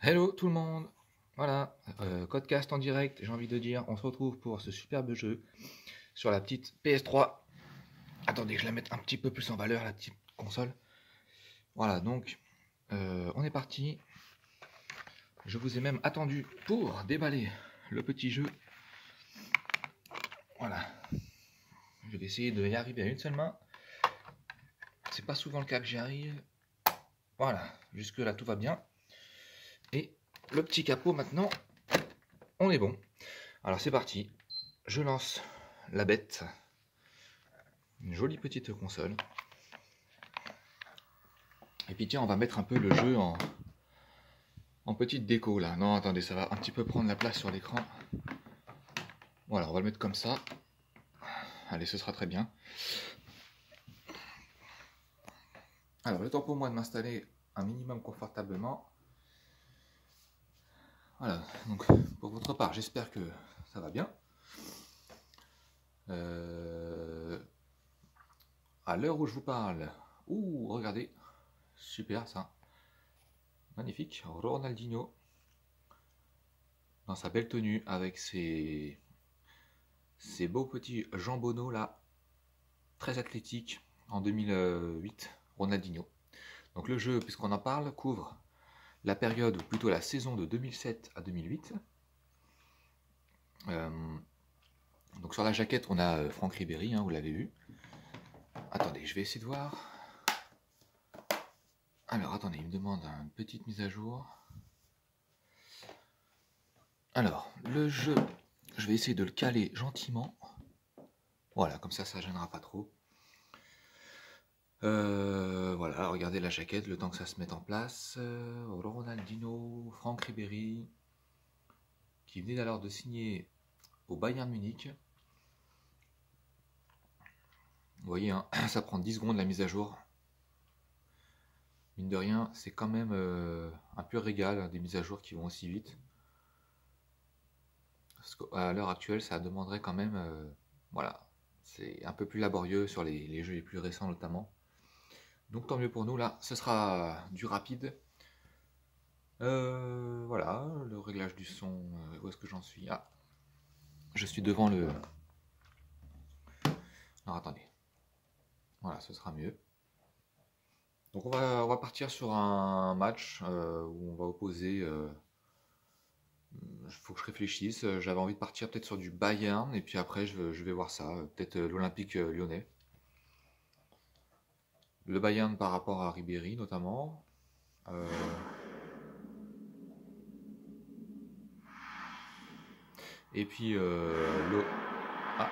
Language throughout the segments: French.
Hello tout le monde. Voilà, Codecast en direct, j'ai envie de dire, on se retrouve pour ce superbe jeu sur la petite PS3. Attendez que je la mette un petit peu plus en valeur, la petite console. Voilà, donc, on est parti. Je vous ai même attendu pour déballer le petit jeu. Voilà. Je vais essayer de y arriver à une seule main. C'est pas souvent le cas que j'y arrive. Voilà, jusque là tout va bien. Et le petit capot maintenant, on est bon. Alors c'est parti, je lance la bête. Une jolie petite console. Et puis tiens, on va mettre un peu le jeu en petite déco là. Non, attendez, ça va un petit peu prendre la place sur l'écran. Voilà, on va le mettre comme ça. Allez, ce sera très bien. Alors, le temps pour moi de m'installer un minimum confortablement. Voilà, donc pour votre part, j'espère que ça va bien. À l'heure où je vous parle, regardez, super ça. Magnifique, Ronaldinho dans sa belle tenue avec ses beaux petits jambonneaux là, très athlétiques en 2008, Ronaldinho. Donc le jeu, puisqu'on en parle, couvre la période, ou plutôt la saison de 2007 à 2008. Donc sur la jaquette, on a Franck Ribéry, vous l'avez vu. Attendez, je vais essayer de voir. Alors attendez, il me demande une petite mise à jour. Alors, le jeu, je vais essayer de le caler gentiment. Voilà, comme ça, ça ne gênera pas trop. Voilà, regardez la jaquette, le temps que ça se mette en place. Ronaldinho, Franck Ribéry, qui venait alors de signer au Bayern Munich. Vous voyez, hein, ça prend 10 secondes la mise à jour. Mine de rien, c'est quand même un pur régal, hein, des mises à jour qui vont aussi vite. Parce qu'à l'heure actuelle, ça demanderait quand même... voilà, c'est un peu plus laborieux sur les jeux les plus récents notamment. Donc tant mieux pour nous, là, ce sera du rapide. Voilà, le réglage du son, où est-ce que j'en suis? Ah, je suis devant le... Alors attendez. Voilà, ce sera mieux. Donc on va partir sur un match où on va opposer... Il faut que je réfléchisse. J'avais envie de partir peut-être sur du Bayern, et puis après je vais voir ça. Peut-être l'Olympique lyonnais. Le Bayern par rapport à Ribéry notamment. Et puis ah,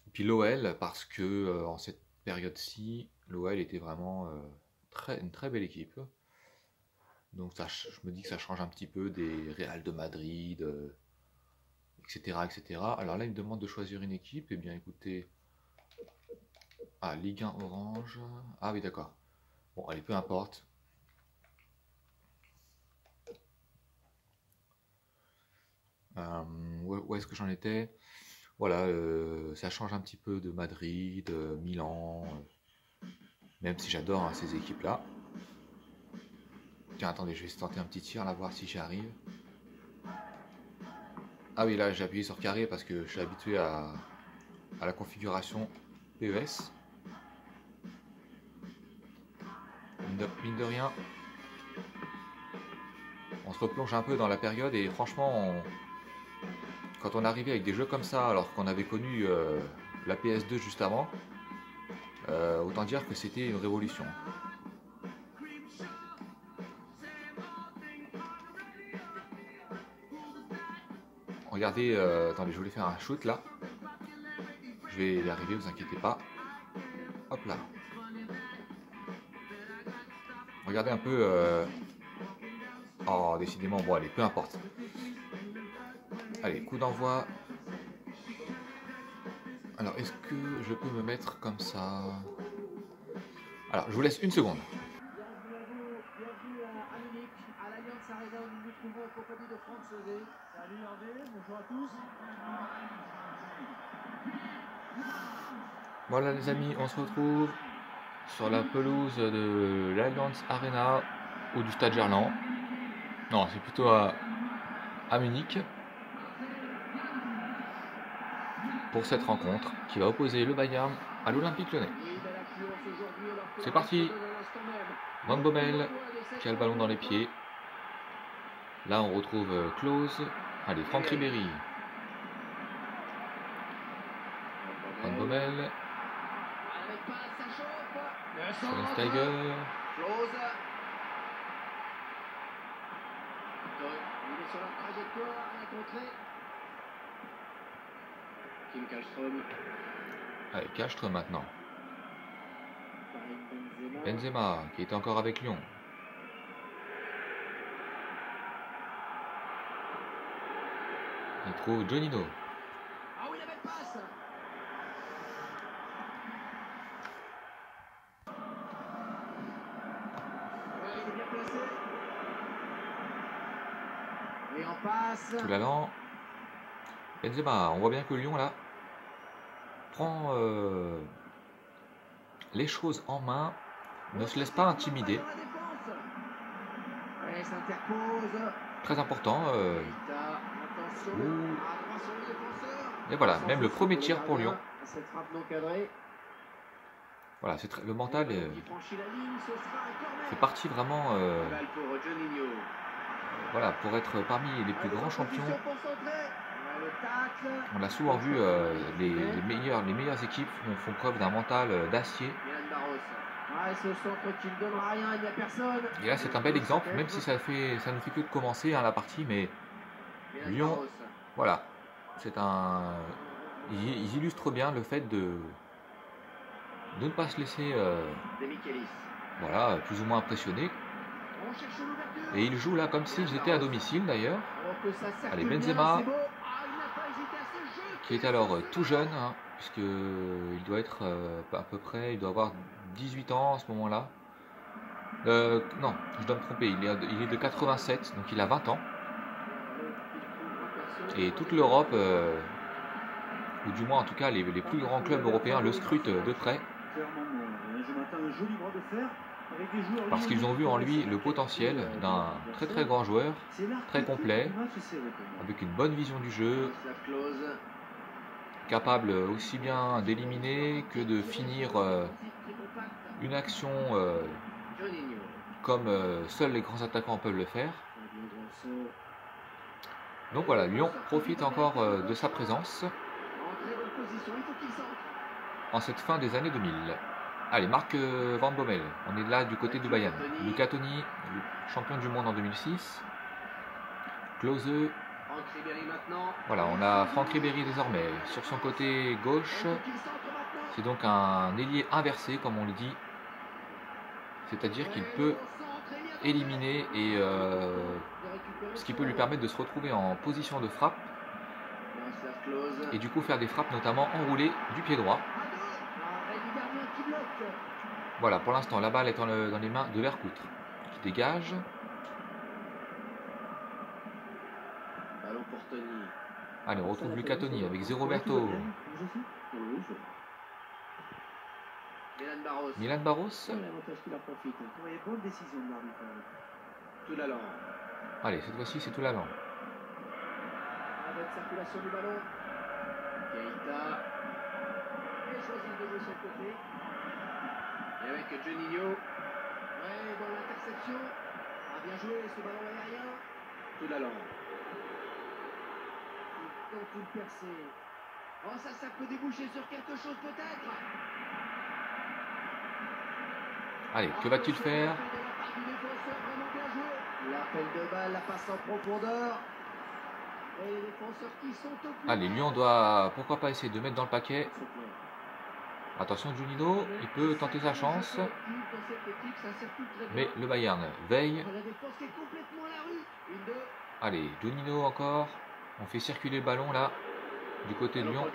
et puis l'OL parce que en cette période-ci, l'OL était vraiment une très belle équipe. Donc ça, je me dis que ça change un petit peu des Real de Madrid, etc., etc. Alors là, il me demande de choisir une équipe. Eh bien, écoutez, Ligue 1 Orange. Ah oui, d'accord. Bon, allez, peu importe. Où est-ce que j'en étais? Voilà, ça change un petit peu de Madrid, Milan, même si j'adore hein, ces équipes-là. Tiens, attendez, je vais tenter un petit tir là, voir si j'y arrive. Ah oui, là j'ai appuyé sur carré parce que je suis habitué à la configuration PES. Mine de rien, on se replonge un peu dans la période et franchement, quand on arrivait avec des jeux comme ça, alors qu'on avait connu la PS2 juste avant, autant dire que c'était une révolution. Regardez, attendez, je voulais faire un shoot là. Je vais y arriver, vous inquiétez pas. Hop là. Regardez un peu. Oh, décidément, bon, allez, peu importe. Allez, coup d'envoi. Alors, est-ce que je peux me mettre comme ça? Alors, je vous laisse une seconde. Bienvenue à Munich, à l'Allianz Arena où nous nous trouvons en compagnie de Franck Sauvé. Salut Hervé, bonjour à tous. Voilà les amis, on se retrouve sur la pelouse de l'Allianz Arena. ou du Stade Gerland. Non, c'est plutôt à Munich pour cette rencontre qui va opposer le Bayern à l'Olympique Lyonnais. C'est parti. Van Bommel qui a le ballon dans les pieds. Là, on retrouve Klose. Allez, Franck Ribéry. Van Bommel. Schweinsteiger. Allez, Kallström maintenant. Benzema qui est encore avec Lyon. Il trouve Jonino. Ah oui, la belle passe. Ouais, il est bien placé. Et en passe. Tout l'allant. Benzema, on voit bien que Lyon là prend les choses en main, ne se laisse pas intimider. Ouais, s'interpose. Très important. Attention. À droit sur le défenseur. Et voilà, même le premier tir pour Lyon. Cette frappe non cadrée. Voilà, c'est le mental. Qui franchit la ligne, ce sera un corner. C'est parti vraiment. Balle pour Juninho. Voilà, pour être parmi les plus grands champions. Le tacle. On l'a souvent vu, les meilleures équipes font preuve d'un mental d'acier. Ouais, ce centre qui ne donnera rien, il n'y a personne. Et là, c'est un bel exemple, même si ça ne fait que de commencer hein, la partie, mais Lyon, voilà, c'est un. Ils illustrent bien le fait de ne pas se laisser, voilà, plus ou moins impressionner. Et ils jouent là comme s'ils étaient à domicile d'ailleurs. Allez, Benzema, qui est alors tout jeune, hein, puisqu'il doit être à peu près, il doit avoir 18 ans en ce moment-là. Non, je dois me tromper, il est de 87, donc il a 20 ans. Et toute l'Europe, ou du moins en tout cas les plus grands clubs européens, le scrutent de près. Parce qu'ils ont vu en lui le potentiel d'un très très grand joueur, très complet, avec une bonne vision du jeu, capable aussi bien d'éliminer que de finir une action comme seuls les grands attaquants peuvent le faire. Donc voilà, Lyon profite encore de sa présence en cette fin des années 2000. Allez, Marc Van Bommel, on est là du côté du Bayern. Luca Toni, champion du monde en 2006. Klose. Voilà, on a Franck Ribéry désormais. Sur son côté gauche, c'est donc un ailier inversé, comme on le dit. C'est-à-dire qu'il peut éliminer et ce qui peut lui permettre de se retrouver en position de frappe et du coup faire des frappes notamment enroulées du pied droit. Voilà, pour l'instant, la balle est dans les mains de Vercoutre qui dégage. Allez, on retrouve Luca Toni avec Zé Roberto. Milan Barros. Allez, cette fois-ci, c'est tout l'allant. Avec circulation du ballon. Keita. Et choisit de jouer sur le côté. Et avec Juninho. Ouais, dans l'interception. Ah, bien joué, ce ballon aérien. Tout l'allant. Il tente une percée. Oh, ça peut déboucher sur quelque chose peut-être. Allez, que va-t-il faire? L'appel de balle, la passe en profondeur. Et les défenseurs qui sont au plus. Allez, Lyon doit, pourquoi pas essayer de mettre dans le paquet. Attention, Juninho, il peut tenter sa chance. Mais le Bayern veille. Allez, Juninho encore. On fait circuler le ballon là, du côté de Lyon.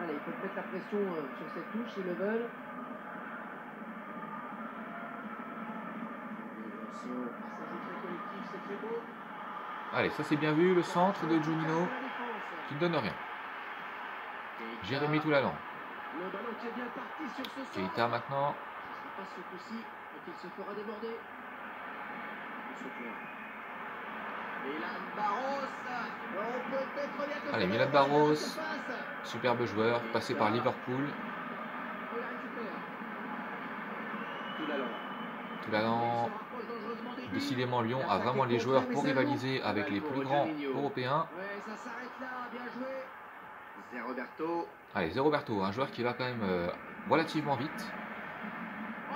Allez, il faut mettre la pression sur cette touche, s'ils le veulent. Allez, ça c'est bien vu, le centre de Juninho qui ne donne rien. Jérémy tout l'allant. Keita maintenant. pas ce coup-ci, quand il se fera déborder. Milan Barros. On peut être bien que Allez, ça Milan va Barros, dans la surface. superbe joueur, passé par Liverpool. On la récupère. Toulalon. Toulalon. Décidément, Lyon a vraiment les joueurs pour rivaliser avec les plus grands européens. Ouais, ça s'arrête là, bien joué. Zé Roberto. Allez, Zé Roberto, un joueur qui va quand même relativement vite.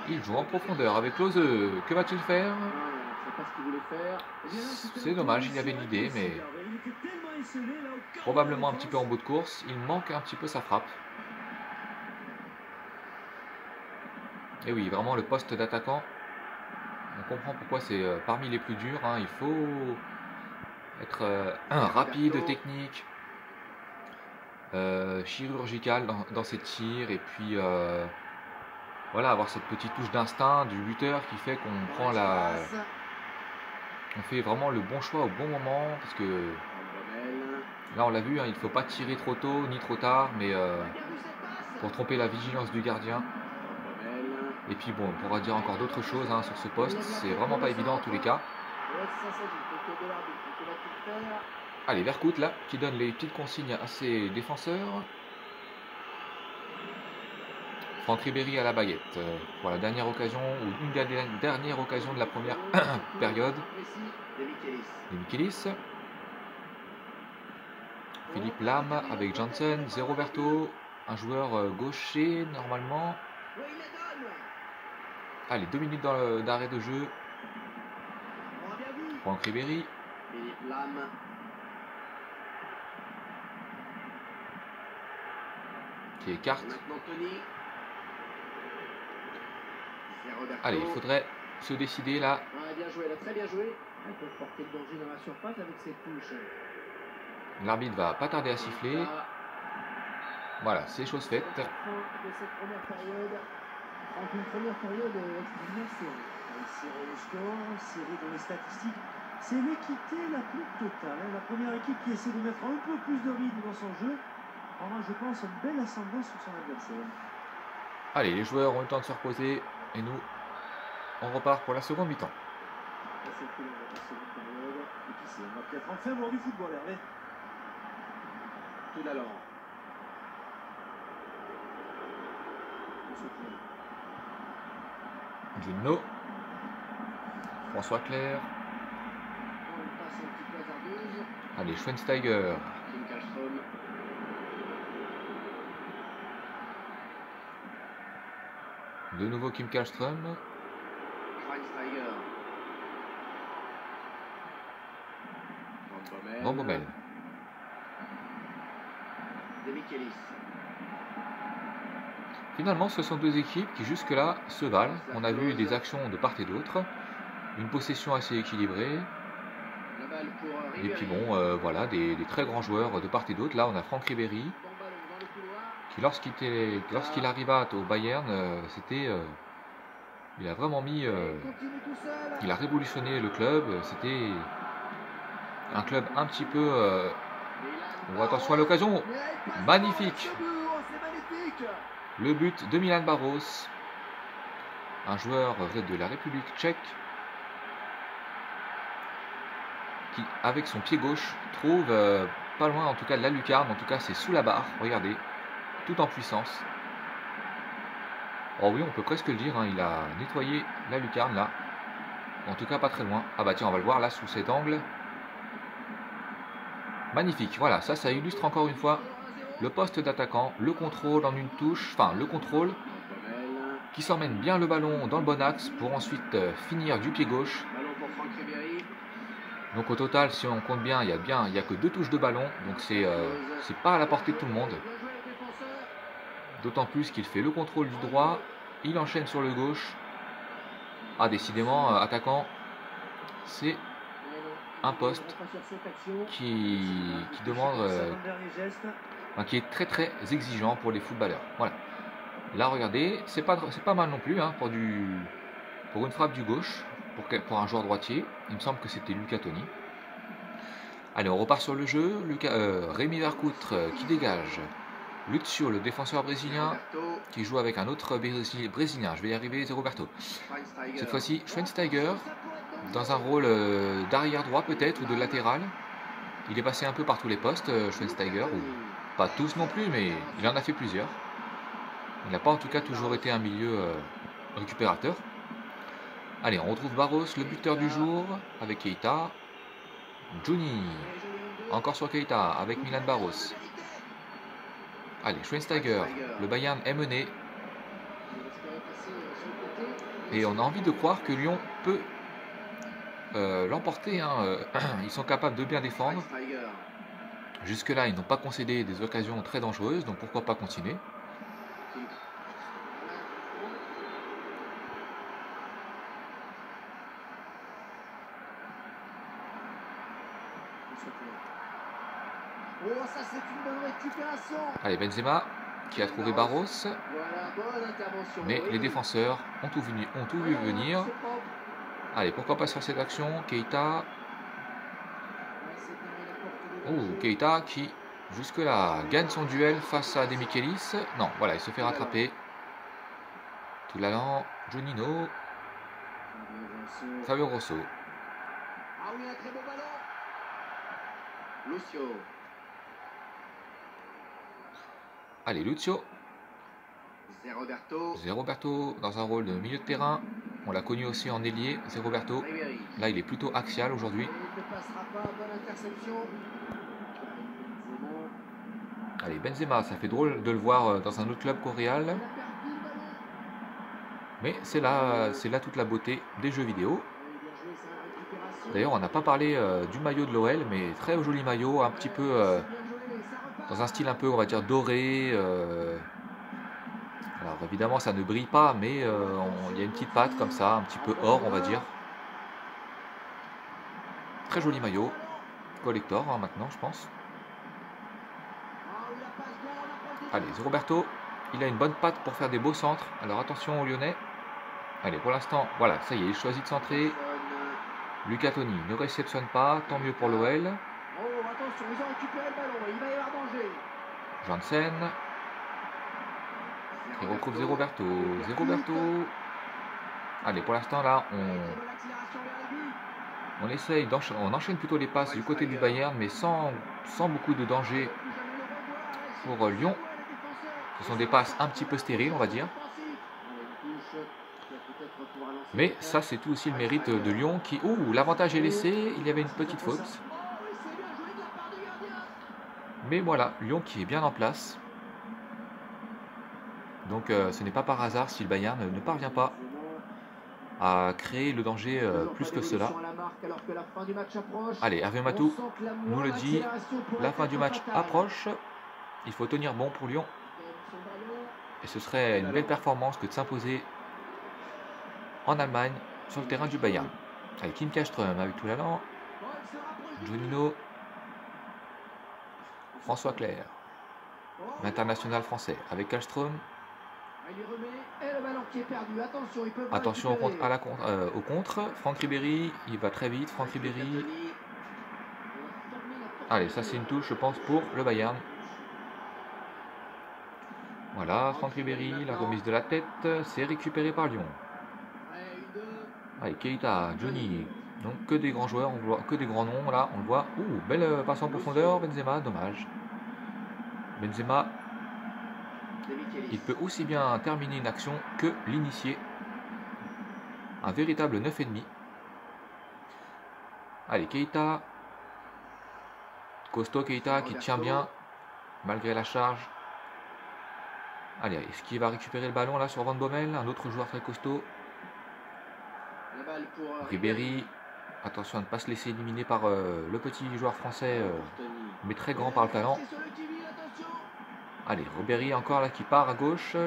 Il joue en profondeur avec Klose. Que va-t-il faire? C'est dommage, il avait l'idée, mais probablement un petit peu en bout de course. Il manque un petit peu sa frappe. Et oui, vraiment le poste d'attaquant, on comprend pourquoi c'est parmi les plus durs. Hein. Il faut être rapide, technique, chirurgical dans ses tirs, et puis voilà, avoir cette petite touche d'instinct du buteur qui fait qu'on prend on fait vraiment le bon choix au bon moment, parce que là on l'a vu, hein, il ne faut pas tirer trop tôt ni trop tard, mais pour tromper la vigilance du gardien. Et puis bon, on pourra dire encore d'autres choses hein, sur ce poste, c'est vraiment pas évident en tous les cas. Allez, Vercoute là, qui donne les petites consignes à ses défenseurs. Franck Ribéry à la baguette pour la dernière occasion, ou une dernière occasion de la première période. De Michelis. Philippe Lam avec Janssen, Zé Roberto, un joueur gaucher normalement. Allez, 2 minutes d'arrêt de jeu. Franck Ribéry. Qui écarte. Allez, il faudrait se décider là. Bien joué, elle a très bien joué. Elle peut porter le danger dans la surface avec ses touches. L'arbitre va pas tarder à siffler. Voilà, c'est chose faite. De cette première période, entre une première période extraordinaire, c'est le score, serré dans les statistiques. C'est l'équité la plus totale. La première équipe qui essaie de mettre un peu plus de rythme dans son jeu. Alors, je pense une belle ascendance sur son adversaire. Allez, les joueurs ont eu le temps de se reposer et nous, on repart pour la seconde mi-temps. On va peut-être enfin voir du football, Hervé. Tout d'alors. Juno. François Clair. Allez, Schweinsteiger. De nouveau Kim Kallström. Van Bommel. Finalement, ce sont deux équipes qui jusque-là se valent. On a vu des actions de part et d'autre. Une possession assez équilibrée. Et puis bon, voilà, des très grands joueurs de part et d'autre. Là, on a Franck Ribéry, qui lorsqu'il arriva au Bayern, il a vraiment mis, il a révolutionné le club. C'était un club un petit peu, attention à l'occasion, magnifique, le but de Milan Barros, un joueur de la République tchèque, qui avec son pied gauche trouve pas loin en tout cas de la lucarne, en tout cas c'est sous la barre, regardez, tout en puissance. Oh oui, on peut presque le dire, hein, il a nettoyé la lucarne là, en tout cas pas très loin. Ah bah tiens, on va le voir là sous cet angle. Magnifique, voilà, ça illustre encore une fois le poste d'attaquant, le contrôle en une touche, enfin le contrôle qui s'emmène bien le ballon dans le bon axe pour ensuite finir du pied gauche. Donc au total, si on compte bien, il y a que 2 touches de ballon, donc c'est pas à la portée de tout le monde. D'autant plus qu'il fait le contrôle du droit, il enchaîne sur le gauche. Ah, décidément, attaquant, c'est un poste qui demande, qui est très très exigeant pour les footballeurs. Voilà. Là, regardez, c'est pas mal non plus hein, pour une frappe du gauche, pour un joueur droitier. Il me semble que c'était Luca Toni. Allez, on repart sur le jeu. Rémi Vercoute qui dégage Lucio, le défenseur brésilien, Roberto, qui joue avec un autre brésilien. Je vais y arriver, c'est Roberto. Schweinsteiger. Cette fois-ci, Schweinsteiger, dans un rôle d'arrière droit peut-être, ou de latéral. Il est passé un peu par tous les postes, Schweinsteiger, ou pas tous non plus, mais il en a fait plusieurs. Il n'a pas en tout cas toujours été un milieu récupérateur. Allez, on retrouve Barros, le buteur du jour, avec Keita. Johnny, encore sur Keita, avec Milan Barros. Allez, Schweinsteiger, le Bayern est mené. Et on a envie de croire que Lyon peut l'emporter. Hein. Ils sont capables de bien défendre. Schweinsteiger. Jusque-là, ils n'ont pas concédé des occasions très dangereuses, donc pourquoi pas continuer. Oh, ça c'est une bonne récupération. Allez, Benzema, qui a trouvé Barros. Voilà, bonne intervention. Mais Oui. les défenseurs ont tout vu venir. C'est propre. Allez, pourquoi pas sur cette action. Keita. Ouais, c'est fermé la porte de Oh, danger. Keita qui, jusque-là, gagne son duel face à Demichelis. Non, voilà, il se fait rattraper. Tout l'allant, Juninho, Fabio Grosso. Ah oui, un très beau ballon. Lucio. Allez, Lucio, C'est Roberto. c'est Roberto dans un rôle de milieu de terrain. On l'a connu aussi en ailier, c'est Roberto. Ribéry. Là, il est plutôt axial aujourd'hui. Il ne passera pas, bonne interception. Benzema. Allez, Benzema, ça fait drôle de le voir dans un autre club qu'au Real. Il a perdu le ballon. Mais c'est là toute la beauté des jeux vidéo. Oui, bien joué, c'est la récupération. D'ailleurs, on n'a pas parlé du maillot de l'OL, mais très joli maillot, un petit peu C'est bien joué, ça repart. dans un style un peu, on va dire, doré. Alors évidemment, ça ne brille pas, mais il y a une petite patte comme ça, un petit peu or, on va dire. Très joli maillot, collector hein, maintenant, je pense. Ah oui, la passe bien, on approche des Allez, c'est Roberto, il a une bonne patte pour faire des beaux centres. Alors attention aux Lyonnais. Allez, pour l'instant, voilà, ça y est, il choisit de centrer. personnes. Lucas Toni ne réceptionne pas, tant mieux pour l'OL. Oh, attention, ils ont récupéré le ballon, il va y avoir danger. Janssen, il retrouve Roberto. Roberto. Allez, pour l'instant, là, Très bonne accélération vers les buts. on essaye on enchaîne plutôt les passes du côté du Bayern, mais sans beaucoup de danger Plus jamais le revoir. Et pour c'est Lyon. les défenseurs. Ce sont des passes un petit peu stériles, on va dire. Une touche qui va peut-être pouvoir lancer Mais le ça, c'est tout aussi le mérite de Lyon qui... Ouh, l'avantage est laissé, il y avait une petite faute. Oh oui, c'est bien joué de la part du gardien. Mais voilà, Lyon qui est bien en place. Donc ce n'est pas par hasard si le Bayern ne parvient pas à créer le danger plus que cela. Allez, Hervé Matou nous le dit, la fin du match approche. Il faut tenir bon pour Lyon. Et ce serait une belle performance que de s'imposer en Allemagne sur le terrain du Bayern. Allez, Kim Kallström avec tout l'allant. Juninho. François Clerc, l'international français avec Kallström. Attention au contre. Franck Ribéry, il va très vite. Franck Ribéry. Allez, ça c'est une touche, je pense, pour le Bayern. Voilà, Franck Ribéry, la remise de la tête, c'est récupéré par Lyon. Allez, Keita, Johnny, donc que des grands joueurs, on voit que des grands noms là, on le voit. Ouh, belle passe en profondeur, Benzema, dommage. Benzema, il peut aussi bien terminer une action que l'initier. Un véritable 9,5. Allez, Keita. Costaud Keita qui tient bien malgré la charge. Allez, est-ce qu'il va récupérer le ballon là sur Van Bommel? Un autre joueur très costaud. Ribéry. Attention à ne pas se laisser éliminer par le petit joueur français, mais très grand par le talent. Allez, Ribéry encore là qui part à gauche.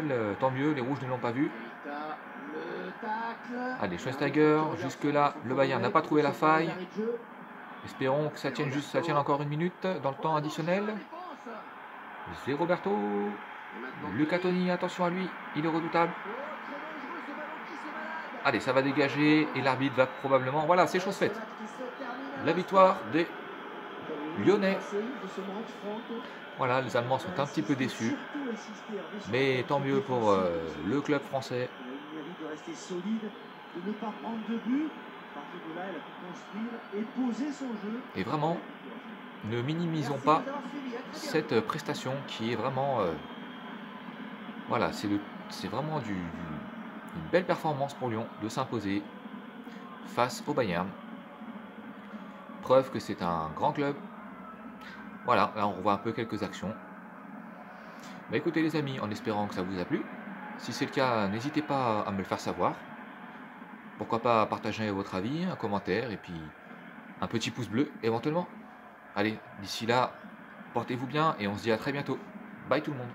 Tant mieux, les rouges ne l'ont pas vu. Allez, Schweinsteiger. Jusque là, le Bayern n'a pas trouvé la faille. Espérons que ça tienne encore une minute dans le temps additionnel. C'est Roberto. Lucas Toni, attention à lui, il est redoutable. Allez, ça va dégager et l'arbitre va probablement... Voilà, c'est chose faite. La victoire des Lyonnais. Voilà, les Allemands sont un petit peu déçus, mais tant mieux pour le club français. Il mérite de rester solide, de ne pas prendre de but. À partir de là, elle a pu construire et poser son jeu. Et vraiment, ne minimisons pas cette prestation qui est vraiment... voilà, c'est vraiment une belle performance pour Lyon de s'imposer face au Bayern. Preuve que c'est un grand club. Voilà, là on revoit un peu quelques actions. Bah écoutez les amis, en espérant que ça vous a plu. Si c'est le cas, n'hésitez pas à me le faire savoir. Pourquoi pas partager votre avis, un commentaire et puis un petit pouce bleu éventuellement. Allez, d'ici là, portez-vous bien et on se dit à très bientôt. Bye tout le monde.